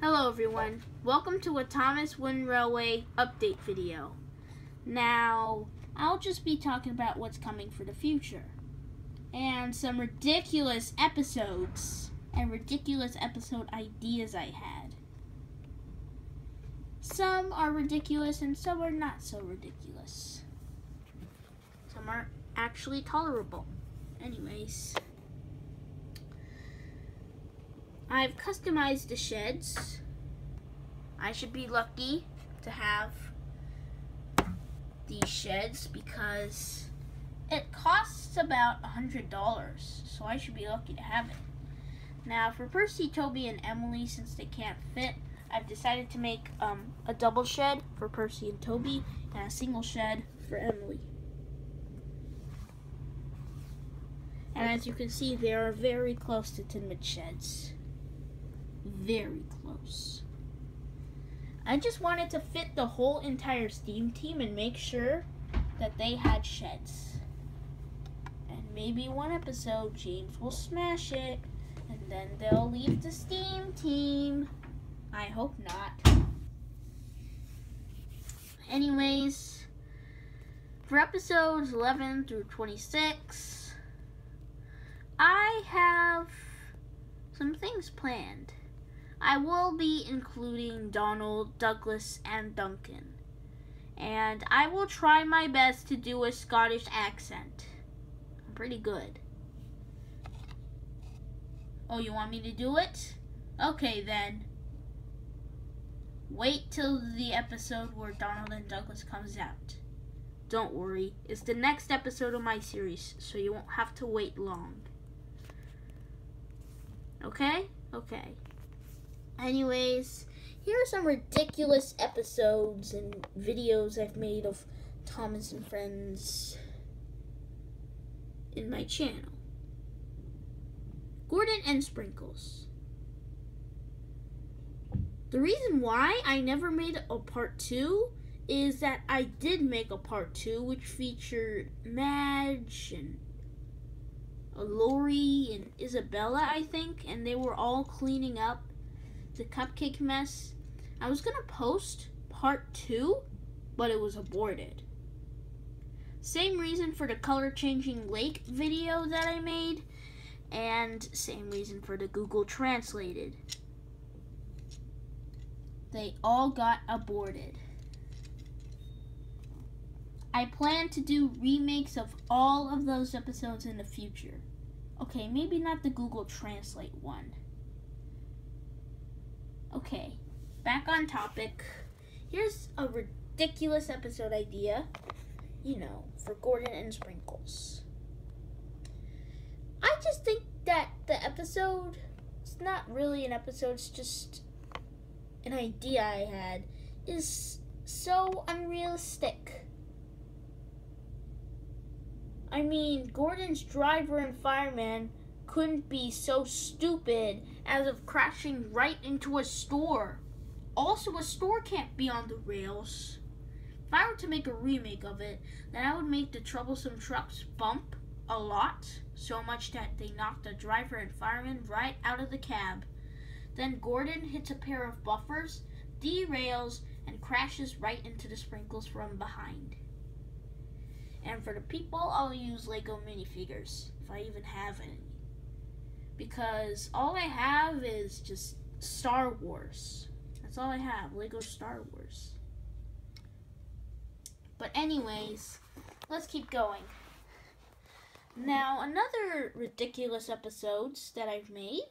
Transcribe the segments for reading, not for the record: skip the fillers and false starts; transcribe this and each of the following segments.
Hello everyone, welcome to a Thomas Wooden Railway update video. Now, I'll just be talking about what's coming for the future. And some ridiculous episodes and ridiculous episode ideas I had. Some are ridiculous and some are not so ridiculous. Some are actually tolerable. Anyways, I've customized the sheds. I should be lucky to have these sheds because it costs about $100, so I should be lucky to have it. Now for Percy, Toby, and Emily, since they can't fit, I've decided to make a double shed for Percy and Toby and a single shed for Emily. And as you can see, they are very close to Tin sheds. Very close. I just wanted to fit the whole entire Steam team and make sure that they had sheds. And maybe one episode James will smash it and then they'll leave the Steam team. I hope not. Anyways, for episodes 11 through 26, I have some things planned. I will be including Donald, Douglas, and Duncan. And I will try my best to do a Scottish accent. I'm pretty good. Oh, you want me to do it? Okay, then. Wait till the episode where Donald and Douglas comes out. Don't worry, it's the next episode of my series, so you won't have to wait long. Okay? Okay. Anyways, here are some ridiculous episodes and videos I've made of Thomas and Friends in my channel. Gordon and Sprinkles. The reason why I never made a part 2 is that I did make a part 2 which featured Madge and Lori and Isabella, I think, and they were all cleaning up the cupcake mess. I was gonna post part 2, but it was aborted. Same reason for the color changing lake video that I made, and same reason for the Google Translated. They all got aborted. I plan to do remakes of all of those episodes in the future. Okay, maybe not the Google Translate one. Okay, back on topic. Here's a ridiculous episode idea, for Gordon and Sprinkles. I just think that the episode, it's not really an episode, it's just an idea I had, is so unrealistic. I mean, Gordon's driver and fireman couldn't be so stupid as of crashing right into a store. Also, a store can't be on the rails. If I were to make a remake of it, then I would make the troublesome trucks bump a lot, so much that they knock the driver and fireman right out of the cab. Then Gordon hits a pair of buffers, derails, and crashes right into the Sprinkles from behind. And for the people, I'll use Lego minifigures, if I even have any. Because all I have is just Star Wars. That's all I have, Lego Star Wars. But anyways, let's keep going. Now, another ridiculous episodes that I've made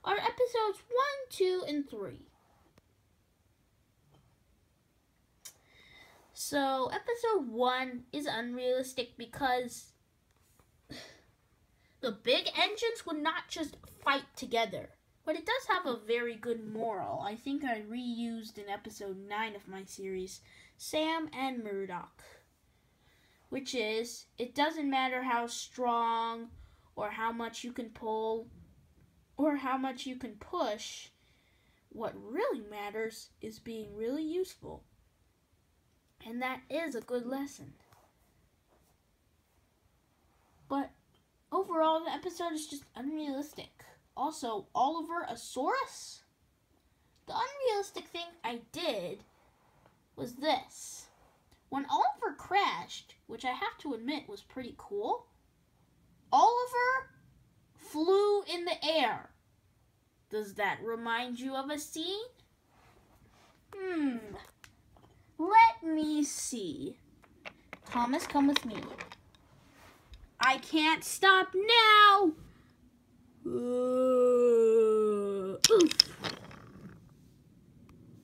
are episodes 1, 2, and 3. So, episode 1 is unrealistic because the big engines would not just fight together. But it does have a very good moral. I think I reused in episode 9 of my series, Sam and Murdoch. Which is, it doesn't matter how strong or how much you can pull or how much you can push. What really matters is being really useful. And that is a good lesson. But overall, the episode is just unrealistic. Also, Oliver Asaurus? The realistic thing I did was this. When Oliver crashed, which I have to admit was pretty cool, Oliver flew in the air. Does that remind you of a scene? Let me see. Thomas, come with me. I can't stop now.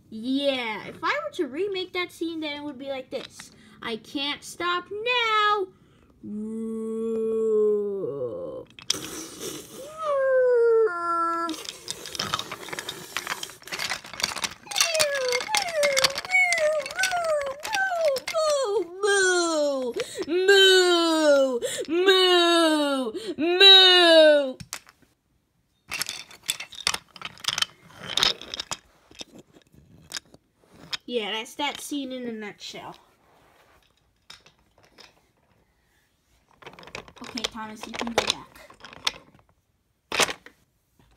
Yeah, if I were to remake that scene, then it would be like this. I can't stop now. Yeah, that's that scene in a nutshell. Okay, Thomas, you can go back.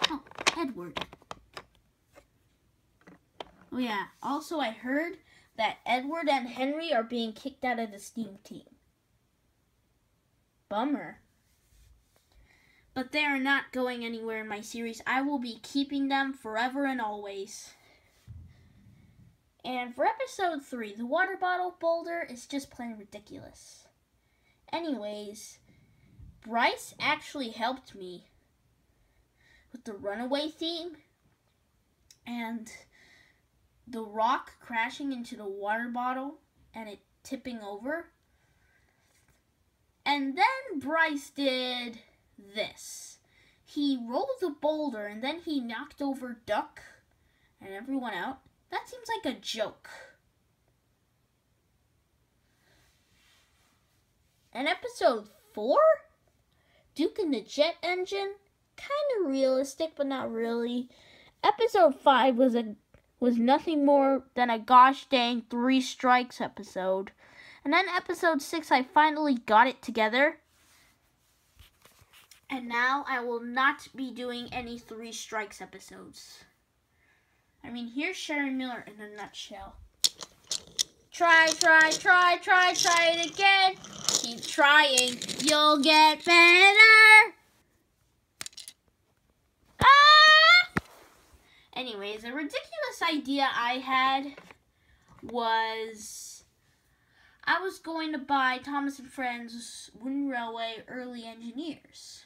Oh, Edward. Oh yeah, also I heard that Edward and Henry are being kicked out of the STEAM team. Bummer. But they are not going anywhere in my series. I will be keeping them forever and always. And for episode 3, the water bottle boulder is just plain ridiculous. Anyways, Bryce actually helped me with the runaway theme and the rock crashing into the water bottle and it tipping over. And then Bryce did this. He rolled the boulder and then he knocked over Duck and everyone out. That seems like a joke. And episode 4? Duke and the Jet Engine? Kind of realistic, but not really. Episode 5 was nothing more than a gosh dang 3 strikes episode. And then episode 6, I finally got it together. And now I will not be doing any 3 strikes episodes. I mean, here's Sharon Miller in a nutshell. Try it again. Keep trying, you'll get better. Anyways, a ridiculous idea I had was I was going to buy Thomas and Friends Wooden Railway Early Engineers.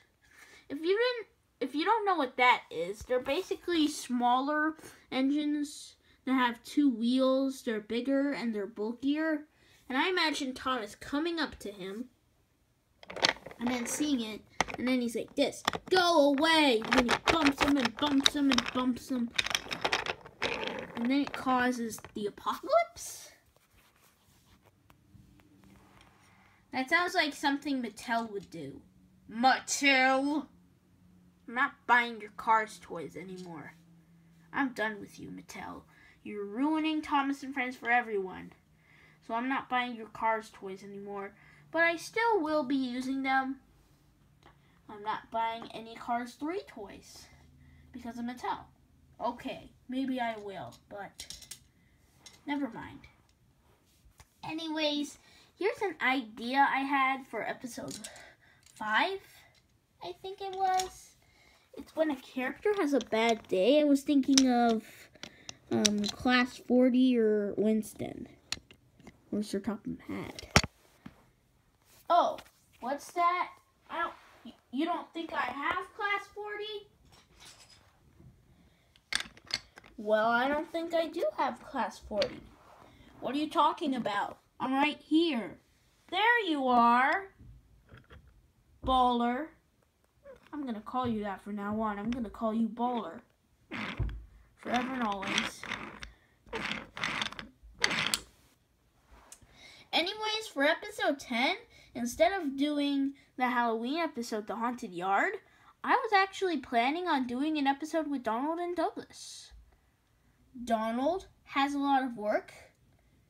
If you don't know what that is, they're basically smaller engines that have 2 wheels. They're bigger and they're bulkier. And I imagine Thomas coming up to him and then seeing it, and then he's like this, go away! And then he bumps him and bumps him and bumps him. And then it causes the apocalypse? That sounds like something Mattel would do. Mattel! I'm not buying your Cars toys anymore. I'm done with you, Mattel. You're ruining Thomas and Friends for everyone. So I'm not buying your Cars toys anymore. But I still will be using them. I'm not buying any Cars 3 toys because of Mattel. Okay, maybe I will, but never mind. Anyways, here's an idea I had for episode 5, I think it was. It's when a character has a bad day. I was thinking of Class 40 or Winston. Or Sir Topham Hatt. Oh, what's that? You don't think I have Class 40? Well, I don't think I do have Class 40. What are you talking about? I'm right here. There you are. Bowler. I'm going to call you that from now on. I'm going to call you Bowler. Forever and always. Anyways, for episode 10, instead of doing the Halloween episode, The Haunted Yard, I was actually planning on doing an episode with Donald and Douglas. Donald has a lot of work,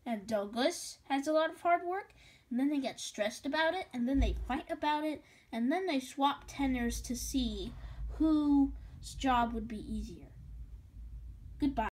and Douglas has a lot of hard work, and then they get stressed about it, and then they fight about it, and then they swap tenors to see whose job would be easier. Goodbye.